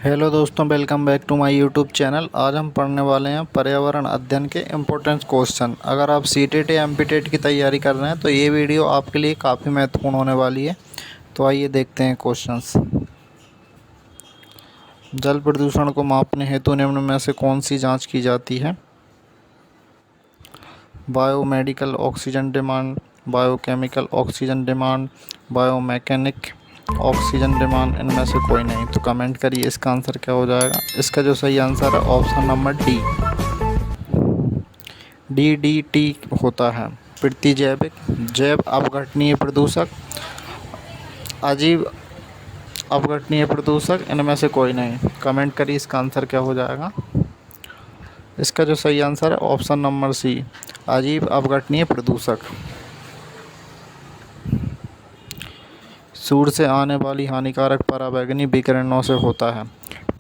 Hello दोस्तों, welcome back to my YouTube channel. आज हम पढ़ने वाले हैं पर्यावरण अध्ययन के इम्पोर्टेंट क्वेश्चन। अगर आप सीटेट या एमपीटेट की तैयारी कर रहे हैं तो ये वीडियो आपके लिए काफ़ी महत्वपूर्ण होने वाली है। तो आइए देखते हैं क्वेश्चंस। जल प्रदूषण को मापने हेतु निम्न में से कौन सी जाँच की जाती है? Biomedical oxygen demand, biochemical oxygen demand, biomechanic oxygen demand, इनमें से कोई नहीं। तो कमेंट करिए इसका आंसर क्या हो जाएगा। इसका जो सही आंसर है ऑप्शन नंबर डी, DDT होता है। प्रतिजैविक, जैव अपघटनीय प्रदूषक, अजीव अपघटनीय प्रदूषक, इनमें से कोई नहीं। कमेंट करिए इसका आंसर क्या हो जाएगा। इसका जो सही आंसर है ऑप्शन नंबर सी, अजीव अपघटनीय प्रदूषक। सूर्य से आने वाली हानिकारक पराबैंगनी विकिरणों से होता है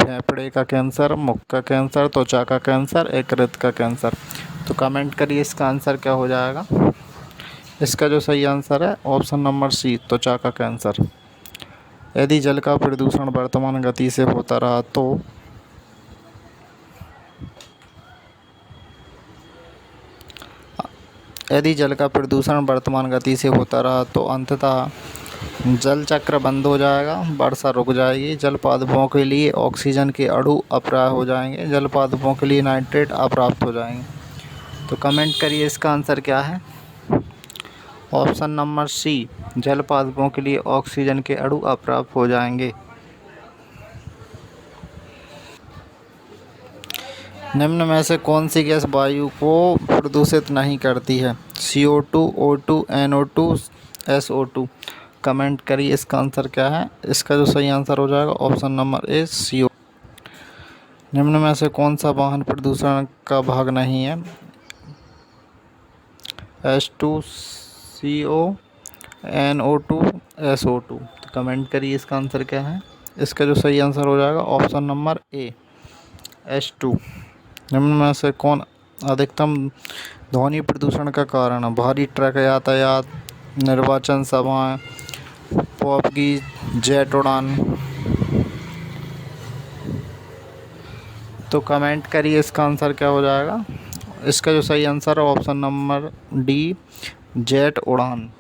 फेफड़े का कैंसर, मुख का कैंसर, त्वचा का कैंसर, यकृत का कैंसर। तो कमेंट करिए इसका आंसर क्या हो जाएगा। इसका जो सही आंसर है ऑप्शन नंबर सी, त्वचा का कैंसर। यदि जल का प्रदूषण वर्तमान गति से होता रहा तो अंततः जल चक्र बंद हो जाएगा, वर्षा रुक जाएगी, जल पादपों के लिए ऑक्सीजन के अणु अप्राप्य हो जाएंगे, जल पादपों के लिए नाइट्रेट अप्राप्त हो जाएंगे। तो कमेंट करिए इसका आंसर क्या है। ऑप्शन नंबर सी, जल पादपों के लिए ऑक्सीजन के अणु अप्राप्त हो जाएंगे। निम्न में से कौन सी गैस वायु को प्रदूषित नहीं करती है? CO2, O2, NO2, SO2। Comment करिए इसका आंसर क्या है। इसका जो सही आंसर हो जाएगा ऑप्शन नंबर ए, CO। निम्न में से कौन सा वाहन प्रदूषण का भाग नहीं है? H2CO, NO2, SO2। तो कमेंट करिए इसका आंसर क्या है। इसका जो सही आंसर हो जाएगा ऑप्शन नंबर ए, H2। निम्न में से कौन अधिकतम ध्वनि प्रदूषण का कारण है? भारी ट्रक यातायात, निर्वाचन सभाएं, पॉप की जेट उड़ान। तो कमेंट करिए इसका आंसर क्या हो जाएगा। इसका जो सही आंसर है ऑप्शन नंबर डी, जेट उड़ान।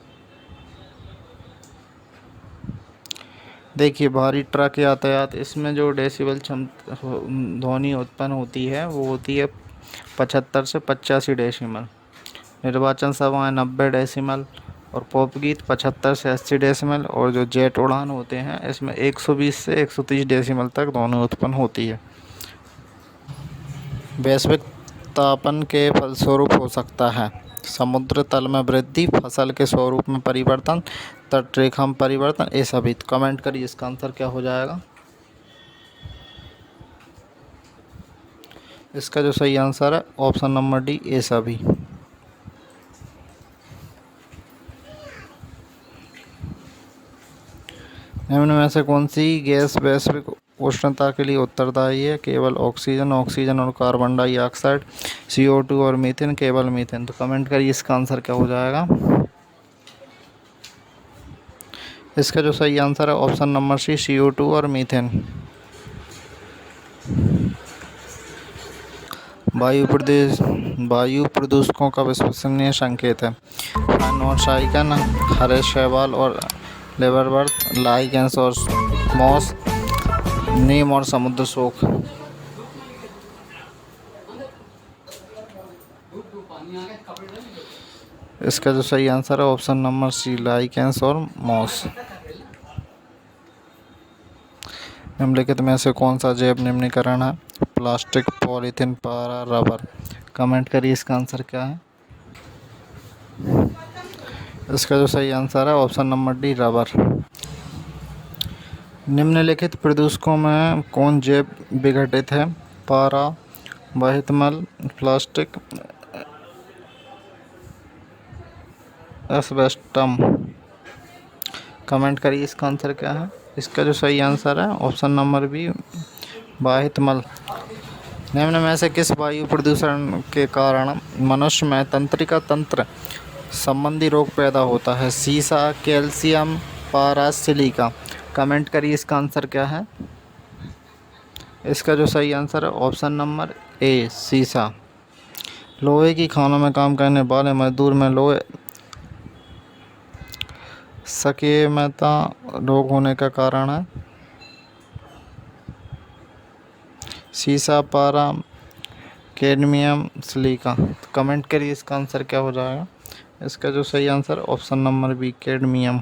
देखिए, भारी ट्रक यातायात, इसमें जो डेसिबल ध्वनि उत्पन्न होती है वो होती है 75 से 85 डेसिमल। निर्वाचन सभाएं 90 डेसिमल और पॉप गीत 75 से 80 डेसिमल। और जो जेट उड़ान होते हैं इसमें 120 से 130 डेसिमल तक ध्वनि उत्पन्न होती है। वैश्विक तापन के फलस्वरूप हो सकता है समुद्र तल में वृद्धि, फसल के स्वरूप में परिवर्तन, तटरेखा में परिवर्तन, ये सभी। तो कमेंट करिए इसका आंसर क्या हो जाएगा। इसका जो सही आंसर है ऑप्शन नंबर डी, ये सभी। निम्न में से कौन सी गैस वैश्विक उष्णता के लिए उत्तरदायी है? केवल ऑक्सीजन और कार्बन डाइऑक्साइड, CO2 और मीथेन, केवल मीथेन। तो कमेंट करिए इसका आंसर क्या हो जाएगा। इसका जो सही आंसर है ऑप्शन नंबर सी, CO2 और मीथेन। वायु प्रदूषकों का विश्वसनीय संकेत है साइकन, हरे शैवाल और लेबरबर्थ, लाइकेंस और मॉस, नीम और समुद्र शोक। इसका जो सही आंसर है ऑप्शन नंबर सी, लाइकेंस और मॉस। निम्नलिखित में से कौन सा जैव निम्नीकरण है? प्लास्टिक, पॉलीथीन, पारा, रबर। कमेंट करिए इसका आंसर क्या है। इसका जो सही आंसर है ऑप्शन नंबर डी, रबर। निम्नलिखित प्रदूषकों में कौन जैव विघटित है? पारा, वहितमल, प्लास्टिक, एस्बेस्टम। कमेंट करिए इसका आंसर क्या है। इसका जो सही आंसर है ऑप्शन नंबर बी, वहितमल। निम्न में से किस वायु प्रदूषण के कारण मनुष्य में तंत्रिका तंत्र संबंधी रोग पैदा होता है? सीसा, कैल्शियम, पारा, सिलिका। कमेंट करिए इसका आंसर क्या है। इसका जो सही आंसर है ऑप्शन नंबर ए सीसा। लोहे की खानों में काम करने वाले मजदूर में लोहे सक्रियता रोग होने का कारण है सीसा, पारा, कैडमियम, सिलिका। तो कमेंट करिए इसका आंसर क्या हो जाएगा। इसका जो सही answer option number B cadmium.